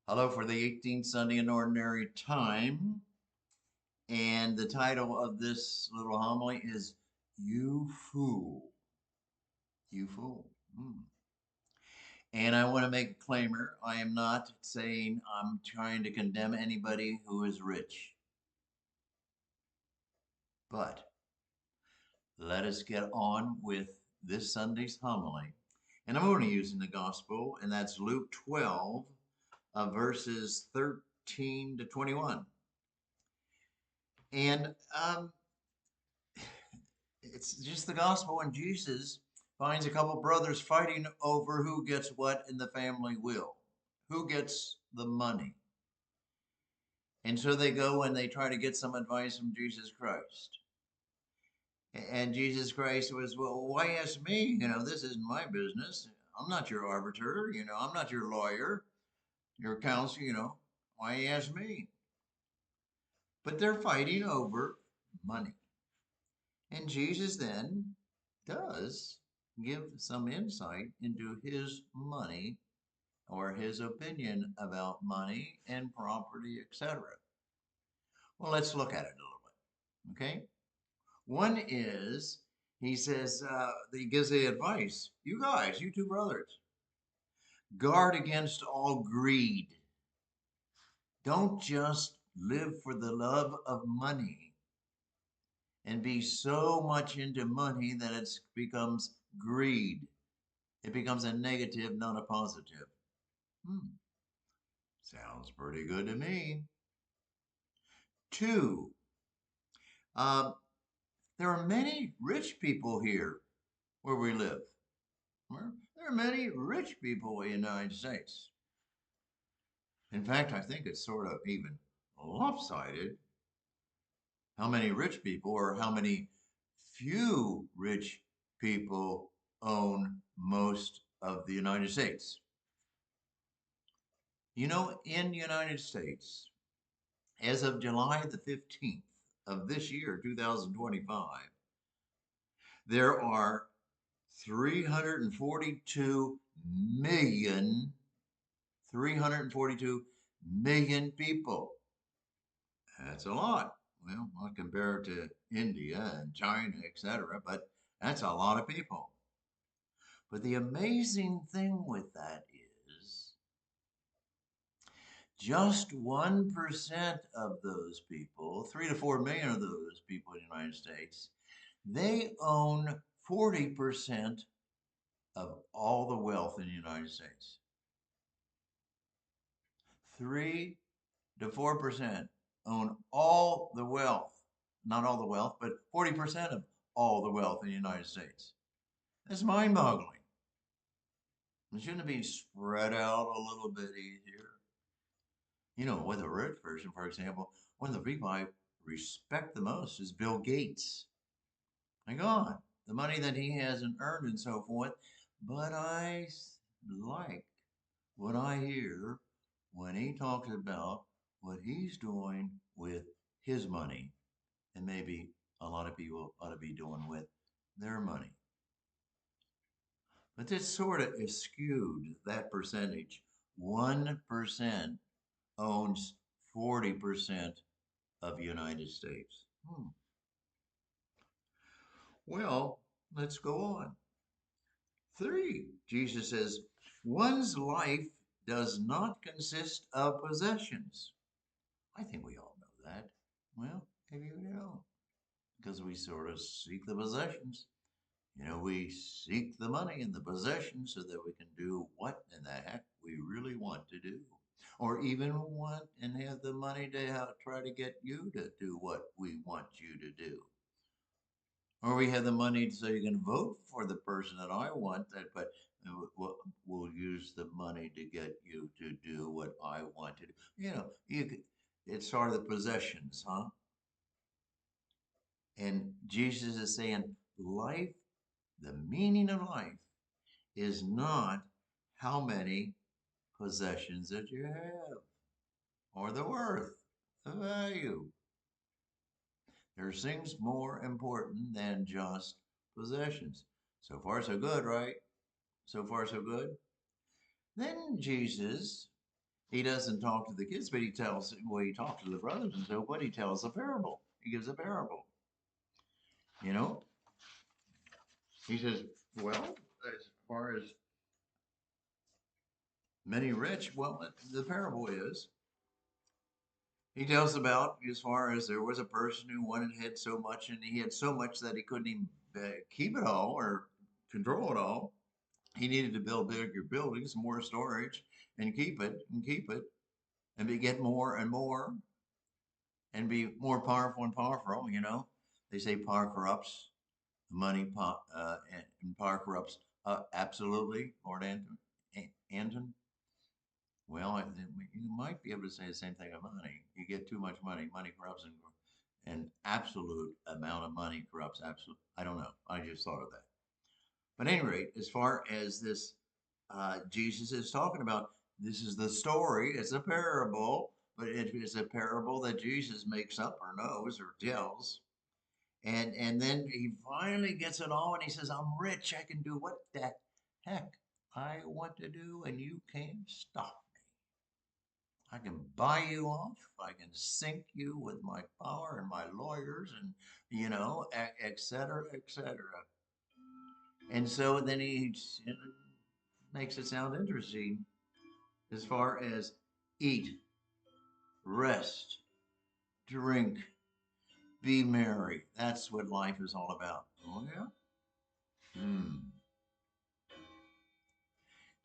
Hello for the 18th Sunday in Ordinary Time. And the title of this little homily is You Fool. You Fool. Hmm. And I want to make a claimer. I am not saying I'm trying to condemn anybody who is rich. But let us get on with this Sunday's homily. And I'm only using the gospel, and that's Luke 12, verses 13 to 21. And it's just the gospel, and Jesus finds a couple brothers fighting over who gets what in the family will, who gets the money. And so they go and they try to get some advice from Jesus Christ. And Jesus Christ was, well, why ask me? This isn't my business. I'm not your arbiter. I'm not your lawyer, your counsel. Why ask me? But they're fighting over money. And Jesus then does give some insight into his money or his opinion about money and property, etc. Well, let's look at it a little bit. Okay. One is he says, he gives the advice, you guys, you two brothers, guard against all greed. Don't just live for the love of money and be so much into money that it becomes greed. It becomes a negative, not a positive. Hmm, sounds pretty good to me. Two, uh, there are many rich people here where we live. There are many rich people in the United States. In fact, I think it's sort of even lopsided how many rich people or how many few rich people own most of the United States. In the United States, as of July the 15th of this year, 2025, there are 342 million, 342 million people. That's a lot. Well, not compared to India and China, etc., but that's a lot of people. But the amazing thing with that is just 1% of those people, 3 to 4 million of those people in the United States, they own 40% of all the wealth in the United States. 3 to 4% own all the wealth, not all the wealth, but 40% of all the wealth in the United States. That's mind boggling. Shouldn't it be spread out a little bit easier? With a rich person, for example, one of the people I respect the most is Bill Gates. My God, the money that he hasn't earned and so forth. But I like what I hear when he talks about what he's doing with his money, and maybe a lot of people ought to be doing with their money. But this sort of is skewed, that percentage. 1% owns 40% of the United States. Well, let's go on. Three, Jesus says, one's life does not consist of possessions. I think we all know that. Well, maybe we don't, because we sort of seek the possessions. We seek the money and the possessions so that we can do what in the heck we really want to do. Or even want and have the money to try to get you to do what we want you to do. Or we have the money so you can vote for the person that I want, but we'll use the money to get you to do what I want to do. It's sort of the possessions, huh? And Jesus is saying life, the meaning of life, is not how many possessions that you have or the worth, the value. There's things more important than just possessions. So far, so good, right? So far, so good. Then Jesus He doesn't talk to the kids, but he tells, well, he talks to the brothers and so what he tells a parable. He gives a parable. You know, he says, well, as far as many rich, well, the parable is he tells about as far as there was a person who wanted had so much, and he had so much that he couldn't even keep it all or control it all. He needed to build bigger buildings, more storage, and keep it, and get more and more, and be more powerful and powerful. You know, they say power corrupts, and power corrupts. Absolutely, Lord Anton. Well, you might be able to say the same thing about money. You get too much money, money corrupts, and absolute amount of money corrupts absolute. I don't know. I just thought of that. But at any rate, as far as this, Jesus is talking about, this is the story. It's a parable, but it is a parable that Jesus makes up or knows or tells. And then he finally gets it all, and he says, "I'm rich. I can do what the heck I want to do, and you can't stop. I can buy you off. I can sink you with my power and my lawyers and, et cetera, et cetera." And so then he makes it sound interesting as far as eat, rest, drink, be merry. That's what life is all about. Oh, yeah? Hmm.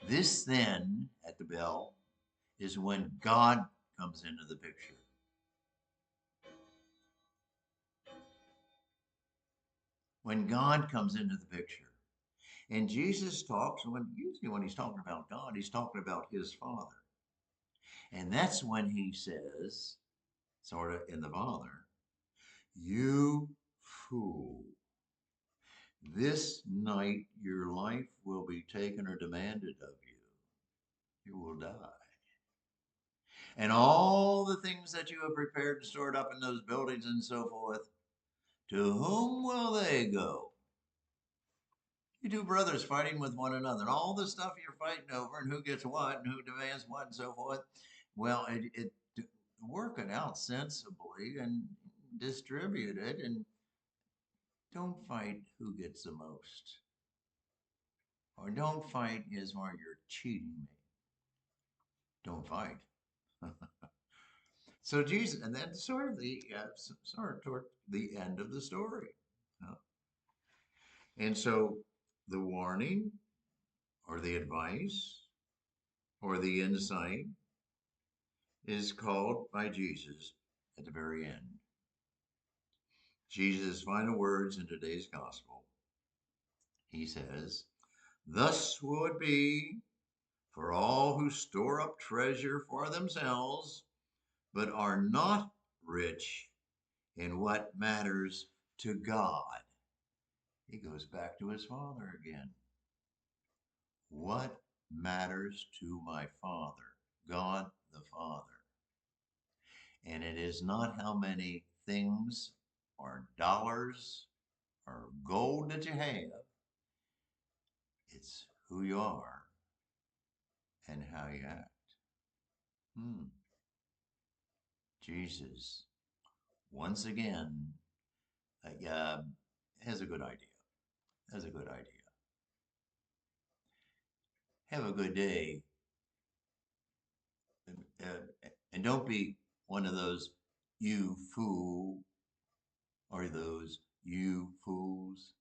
This then, at the bell, is when God comes into the picture. When God comes into the picture. And Jesus talks, usually when he's talking about God, he's talking about his Father. And that's when he says, sort of in the Father, "You fool, this night your life will be taken or demanded of you. You will die. And all the things that you have prepared and stored up in those buildings and so forth, to whom will they go?" You two brothers fighting with one another, and all the stuff you're fighting over, and who gets what, and who demands what, and so forth. Well, work it out sensibly and distribute it, and don't fight who gets the most, or don't fight as where you're cheating me. Don't fight. So Jesus, and that's sort of toward the end of the story. And so the warning, or the advice, or the insight is called by Jesus at the very end. Jesus' final words in today's gospel. He says, "Thus will it be for all who store up treasure for themselves, but are not rich in what matters to God." He goes back to his Father again. What matters to my Father, God the Father? And it is not how many things or dollars or gold that you have, it's who you are and how you act. Hmm. Jesus, once again, has a good idea. Has a good idea. Have a good day. And don't be one of those "you fool" or those "you fools."